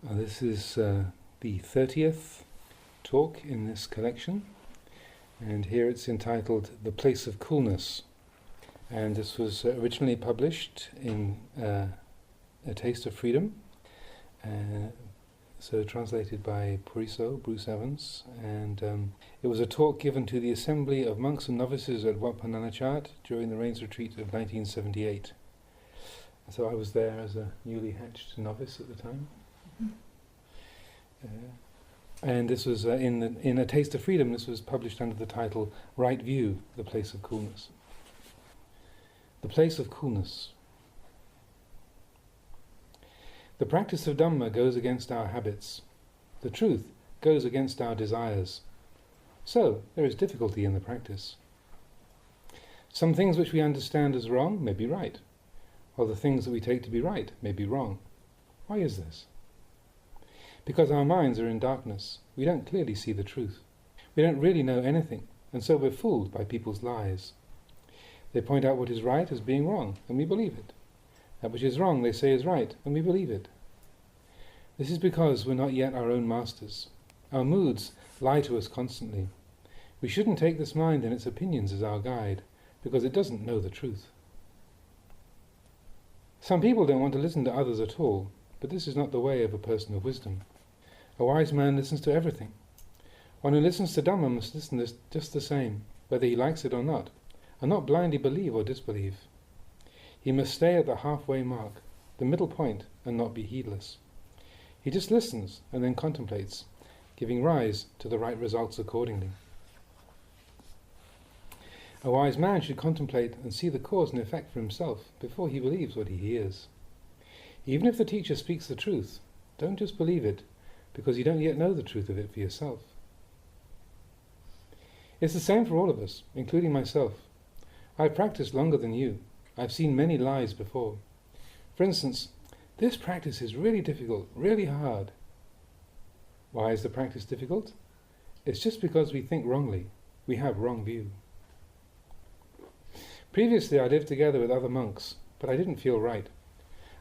This is the 30th talk in this collection, and here it's entitled The Place of Coolness, and this was originally published in A Taste of Freedom, so translated by Paer-2, Bruce Evans, and it was a talk given to the Assembly of Monks and Novices at Wat Pah Nanachat during the Rains Retreat of 1978. So I was there as a newly hatched novice at the time. And this was in A Taste of Freedom. This was published under the title Right View, The Place of Coolness. The Place of Coolness. The practice of Dhamma goes against our habits. The truth goes against our desires. So there is difficulty in the practice. Some things which we understand as wrong may be right, while the things that we take to be right may be wrong. Why is this? Because our minds are in darkness, we don't clearly see the truth. We don't really know anything, and so we're fooled by people's lies. They point out what is right as being wrong, and we believe it. That which is wrong they say is right, and we believe it. This is because we're not yet our own masters. Our moods lie to us constantly. We shouldn't take this mind and its opinions as our guide, because it doesn't know the truth. Some people don't want to listen to others at all, but this is not the way of a person of wisdom. A wise man listens to everything. One who listens to Dhamma must listen just the same, whether he likes it or not, and not blindly believe or disbelieve. He must stay at the halfway mark, the middle point, and not be heedless. He just listens and then contemplates, giving rise to the right results accordingly. A wise man should contemplate and see the cause and effect for himself before he believes what he hears. Even if the teacher speaks the truth, don't just believe it, because you don't yet know the truth of it for yourself. It's the same for all of us, including myself. I've practiced longer than you. I've seen many lies before. For instance, this practice is really difficult, really hard. Why is the practice difficult? It's just because we think wrongly. We have wrong view. Previously I lived together with other monks, but I didn't feel right.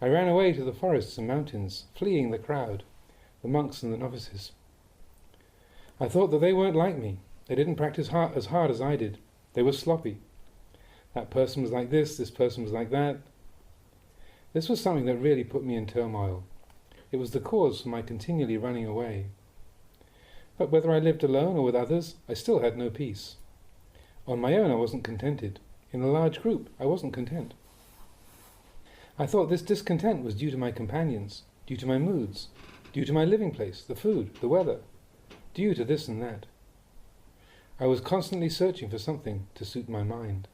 I ran away to the forests and mountains, fleeing the crowd, the monks and the novices. I thought that they weren't like me. They didn't practice as hard as I did. They were sloppy. That person was like this person was like that. This was something that really put me in turmoil. It was the cause for my continually running away. But whether I lived alone or with others, I still had no peace. On my own I wasn't contented. In a large group I wasn't content. I thought this discontent was due to my companions, due to my moods, due to my living place, the food, the weather, due to this and that. I was constantly searching for something to suit my mind.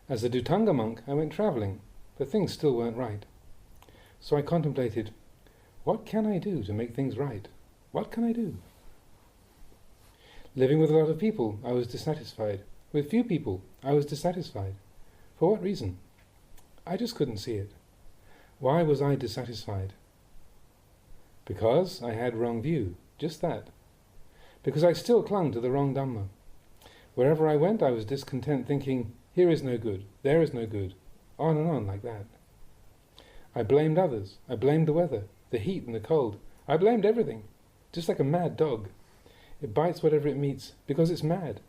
As a Dhutanga monk, I went travelling, but things still weren't right. So I contemplated, what can I do to make things right? What can I do? Living with a lot of people, I was dissatisfied. With few people, I was dissatisfied. For what reason? I just couldn't see it. Why was I dissatisfied? Because I had wrong view, just that. Because I still clung to the wrong Dhamma. Wherever I went I was discontent, thinking, here is no good, there is no good, on and on like that. I blamed others, I blamed the weather, the heat and the cold. I blamed everything, just like a mad dog. It bites whatever it meets, because it's mad.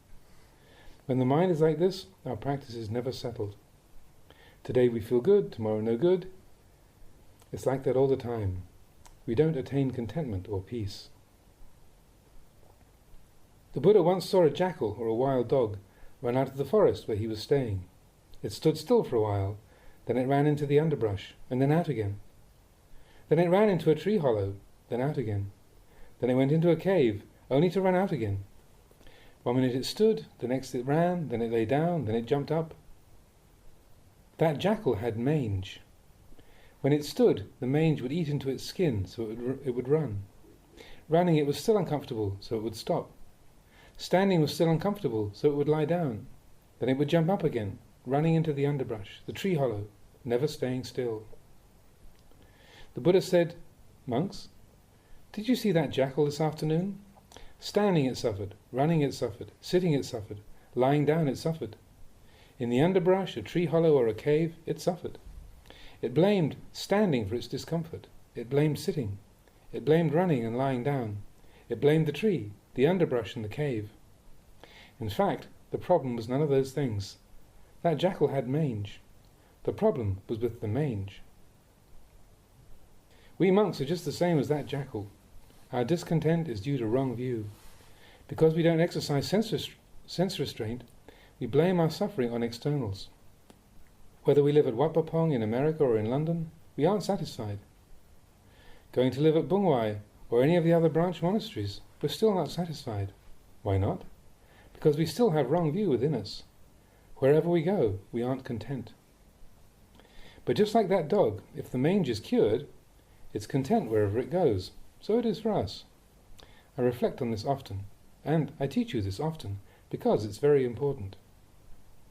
When the mind is like this, our practice is never settled. Today we feel good, tomorrow no good. It's like that all the time. We don't attain contentment or peace. The Buddha once saw a jackal or a wild dog run out of the forest where he was staying. It stood still for a while, then it ran into the underbrush, and then out again. Then it ran into a tree hollow, then out again. Then it went into a cave, only to run out again. 1 minute it stood, the next it ran, then it lay down, then it jumped up. That jackal had mange. When it stood, the mange would eat into its skin, so it would run. Running it was still uncomfortable, so it would stop. Standing was still uncomfortable, so it would lie down. Then it would jump up again, running into the underbrush, the tree hollow, never staying still. The Buddha said, monks, did you see that jackal this afternoon? Standing it suffered, running it suffered, sitting it suffered, lying down it suffered. In the underbrush, a tree hollow or a cave, it suffered. It blamed standing for its discomfort. It blamed sitting. It blamed running and lying down. It blamed the tree, the underbrush and the cave. In fact, the problem was none of those things. That jackal had mange. The problem was with the mange. We monks are just the same as that jackal. Our discontent is due to wrong view. Because we don't exercise sense restraint, we blame our suffering on externals. Whether we live at Wat Pah Pong in America or in London, we aren't satisfied. Going to live at Bung Wai or any of the other branch monasteries, we're still not satisfied. Why not? Because we still have wrong view within us. Wherever we go, we aren't content. But just like that dog, if the mange is cured, it's content wherever it goes. So it is for us. I reflect on this often, and I teach you this often, because it's very important.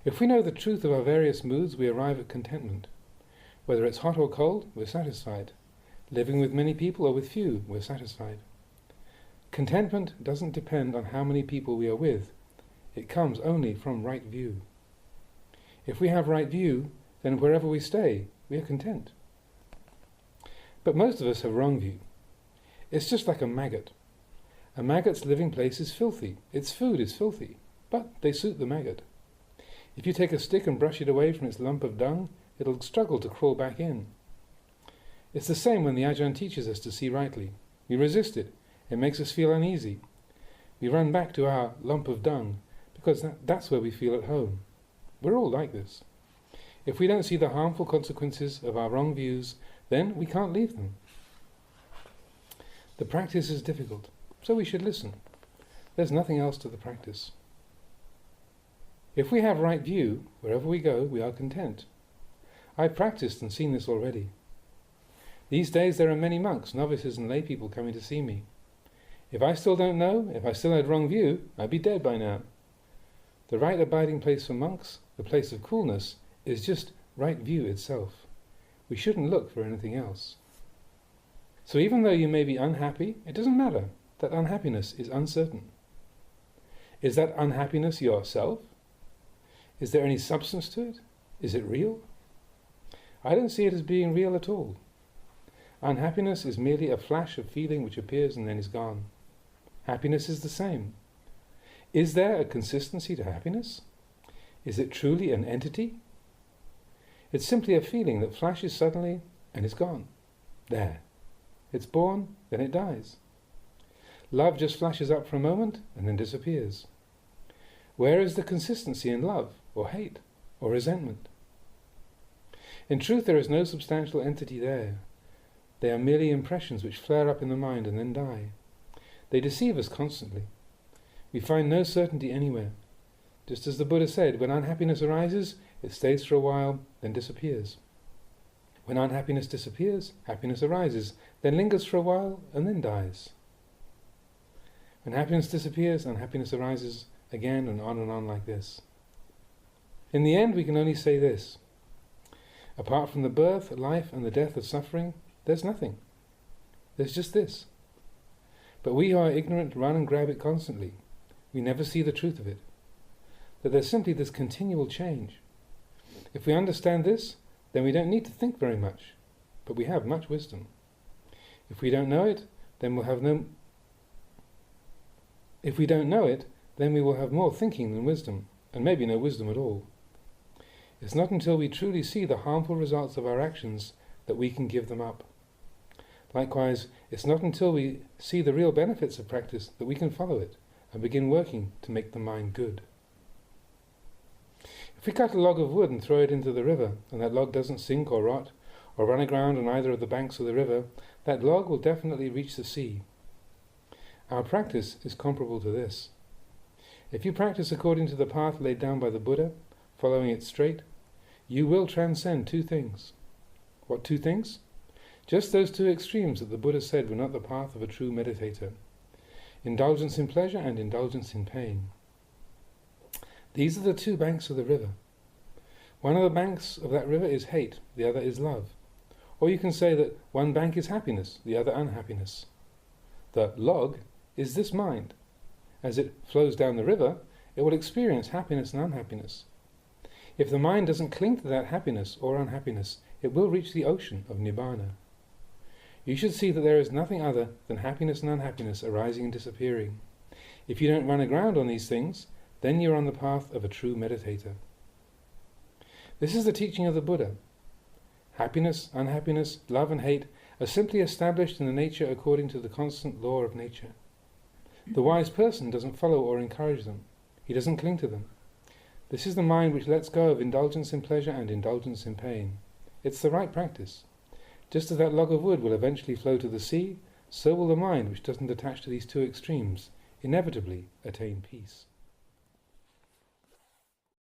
If we know the truth of our various moods, we arrive at contentment. Whether it's hot or cold, we're satisfied. Living with many people or with few, we're satisfied. Contentment doesn't depend on how many people we are with. It comes only from right view. If we have right view, then wherever we stay, we are content. But most of us have wrong view. It's just like a maggot. A maggot's living place is filthy. Its food is filthy, but they suit the maggot. If you take a stick and brush it away from its lump of dung, it'll struggle to crawl back in. It's the same when the Ajahn teaches us to see rightly. We resist it. It makes us feel uneasy. We run back to our lump of dung, because that's where we feel at home. We're all like this. If we don't see the harmful consequences of our wrong views, then we can't leave them. The practice is difficult, so we should listen. There's nothing else to the practice. If we have right view, wherever we go, we are content. I've practiced and seen this already. These days there are many monks, novices and lay people coming to see me. If I still don't know, if I still had wrong view, I'd be dead by now. The right abiding place for monks, the place of coolness, is just right view itself. We shouldn't look for anything else. So even though you may be unhappy, it doesn't matter. That unhappiness is uncertain. Is that unhappiness yourself? Is there any substance to it? Is it real? I don't see it as being real at all. Unhappiness is merely a flash of feeling which appears and then is gone. Happiness is the same. Is there a consistency to happiness? Is it truly an entity? It's simply a feeling that flashes suddenly and is gone. There. It's born, then it dies. Love just flashes up for a moment and then disappears. Where is the consistency in love, or hate, or resentment? In truth, there is no substantial entity there. They are merely impressions which flare up in the mind and then die. They deceive us constantly. We find no certainty anywhere. Just as the Buddha said, when unhappiness arises, it stays for a while, then disappears. When unhappiness disappears, happiness arises, then lingers for a while, and then dies. When happiness disappears, unhappiness arises again and on like this. In the end, we can only say this. Apart from the birth, life, and the death of suffering, there's nothing. There's just this. But we who are ignorant run and grab it constantly. We never see the truth of it. That there's simply this continual change. If we understand this, then we don't need to think very much, but we have much wisdom. If we don't know it, then we will have more thinking than wisdom, and maybe no wisdom at all. It's not until we truly see the harmful results of our actions that we can give them up. Likewise, it's not until we see the real benefits of practice that we can follow it and begin working to make the mind good. If we cut a log of wood and throw it into the river, and that log doesn't sink or rot, or run aground on either of the banks of the river, that log will definitely reach the sea. Our practice is comparable to this. If you practice according to the path laid down by the Buddha, following it straight, you will transcend two things. What two things? Just those two extremes that the Buddha said were not the path of a true meditator. Indulgence in pleasure and indulgence in pain. These are the two banks of the river. One of the banks of that river is hate, the other is love. Or you can say that one bank is happiness, the other unhappiness. The log is this mind. As it flows down the river, it will experience happiness and unhappiness. If the mind doesn't cling to that happiness or unhappiness, it will reach the ocean of Nibbana. You should see that there is nothing other than happiness and unhappiness arising and disappearing. If you don't run aground on these things, then you are on the path of a true meditator. This is the teaching of the Buddha. Happiness, unhappiness, love and hate are simply established in the nature according to the constant law of nature. The wise person doesn't follow or encourage them. He doesn't cling to them. This is the mind which lets go of indulgence in pleasure and indulgence in pain. It's the right practice. Just as that log of wood will eventually flow to the sea, so will the mind which doesn't attach to these two extremes inevitably attain peace.